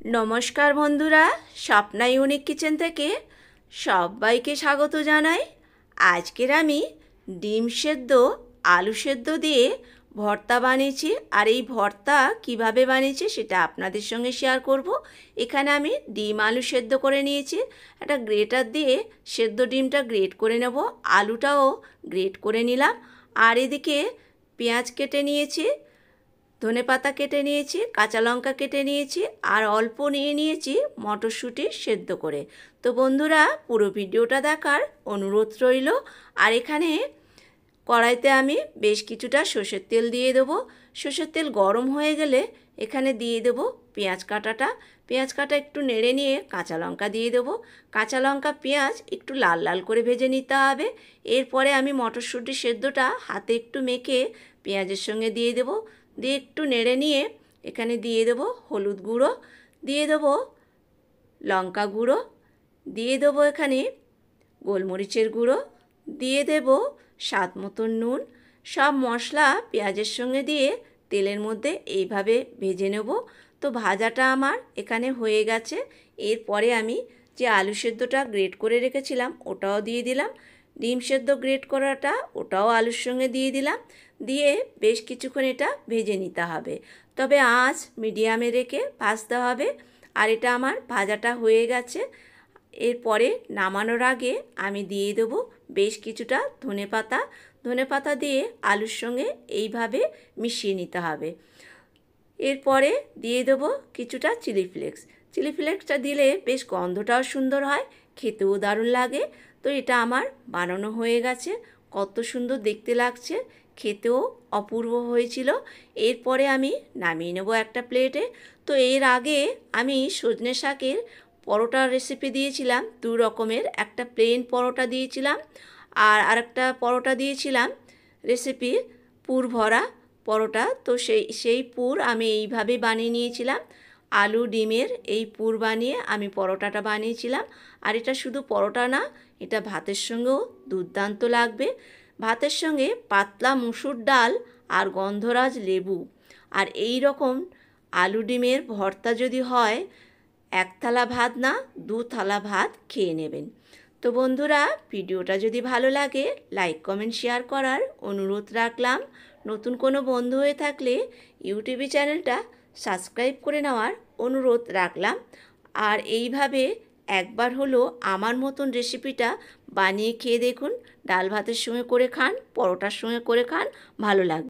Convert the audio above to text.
নমস্কার বন্ধুরা, Swapna unique kitchen থেকে সবাইকে স্বাগত জানাই। আজকের আমি ডিম সেদ্ধ আলু সেদ্ধ দিয়ে ভর্তা বানিয়েছি, আর এই ভর্তা কিভাবে বানিয়েছি সেটা আপনাদের সঙ্গে শেয়ার করব। এখানে আমি ডিম আলু সেদ্ধ করে নিয়েছি, একটা গ্রেটার দিয়ে সেদ্ধ ডিমটা গ্রেট করে নেব, আলুটাও গ্রেট করে নিলাম। আর এদিকে পেঁয়াজ কেটে নিয়েছি, ধনেপাতা কেটে নিয়েছি, কাঁচা লঙ্কা কেটে নিয়েছি, আর অল্প নিয়ে নিয়েছি মটরশুঁটি সেদ্ধ করে। তো বন্ধুরা, পুরো ভিডিওটা দেখার অনুরোধ রইল। আর এখানে কড়াইতে আমি বেশ কিছুটা সর্ষের তেল দিয়ে দেবো। সর্ষের তেল গরম হয়ে গেলে এখানে দিয়ে দেবো পেঁয়াজ কাটাটা। পেঁয়াজ কাটা একটু নেড়ে নিয়ে কাঁচা লঙ্কা দিয়ে দেবো। কাঁচা লঙ্কা পেঁয়াজ একটু লাল লাল করে ভেজে নিতে হবে। এরপরে আমি মটরশুঁটি সেদ্ধটা হাতে একটু মেখে পেঁয়াজের সঙ্গে দিয়ে দেবো। দিয়ে একটু নেড়ে নিয়ে এখানে দিয়ে দেবো হলুদ গুঁড়ো, দিয়ে দেবো লঙ্কা গুঁড়ো, দিয়ে দেবো এখানে গোলমরিচের গুঁড়ো, দিয়ে দেবো স্বাদ মতন নুন। সব মশলা পেঁয়াজের সঙ্গে দিয়ে তেলের মধ্যে এইভাবে ভেজে নেব। তো ভাজাটা আমার এখানে হয়ে গেছে। এরপরে আমি যে আলু সেদ্ধটা গ্রেট করে রেখেছিলাম ওটাও দিয়ে দিলাম, ডিম সেদ্ধ গ্রেট করাটা ওটাও আলুর সঙ্গে দিয়ে দিলাম। দিয়ে বেশ কিছুক্ষণ এটা ভেজে নিতে হবে, তবে আঁচ মিডিয়ামে রেখে ভাজতে হবে। আর এটা আমার ভাজাটা হয়ে গেছে। এরপরে নামানোর আগে আমি দিয়ে দেবো বেশ কিছুটা ধনেপাতা দিয়ে আলুর সঙ্গে এইভাবে মিশিয়ে নিতে হবে। এরপরে দিয়ে দেবো কিছুটা চিলি ফ্লেক্সটা দিলে বেশ গন্ধটাও সুন্দর হয়, খেতেও দারুণ লাগে। তো এটা আমার বানানো হয়ে গেছে, কত সুন্দর দেখতে লাগছে, খেতেও অপূর্ব হয়েছিল। এরপরে আমি নামিয়ে নেব একটা প্লেটে। তো এর আগে আমি সজনে শাকের পরোটার রেসিপি দিয়েছিলাম, দু রকমের, একটা প্লেন পরোটা দিয়েছিলাম আর আরেকটা পরোটা দিয়েছিলাম রেসিপি পুর ভরা পরোটা। তো সেই পুর আমি এইভাবে বানিয়ে নিয়েছিলাম, আলু ডিমের এই পুর বানিয়ে আমি পরোটাটা বানিয়েছিলাম। আর এটা শুধু পরোটা না, এটা ভাতের সঙ্গেও দুর্দান্ত লাগবে। ভাতের সঙ্গে পাতলা মুসুর ডাল আর গন্ধরাজ লেবু আর এই রকম আলু ডিমের ভর্তা যদি হয়, এক থালা ভাত না, দু থালা ভাত খেয়ে নেবেন। তো বন্ধুরা, ভিডিওটা যদি ভালো লাগে লাইক কমেন্ট শেয়ার করার অনুরোধ রাখলাম। নতুন কোনো বন্ধু হয়ে থাকলে ইউটিউব চ্যানেলটা সাবস্ক্রাইব করে নেওয়ার অনুরোধ রাখলাম। আর এইভাবে একবার হলো আমার মতন রেসিপিটা বানিয়ে খেয়ে দেখুন। ডাল ভাতের সঙ্গে করে খান, পরোটার সঙ্গে করে খান, ভালো লাগবে।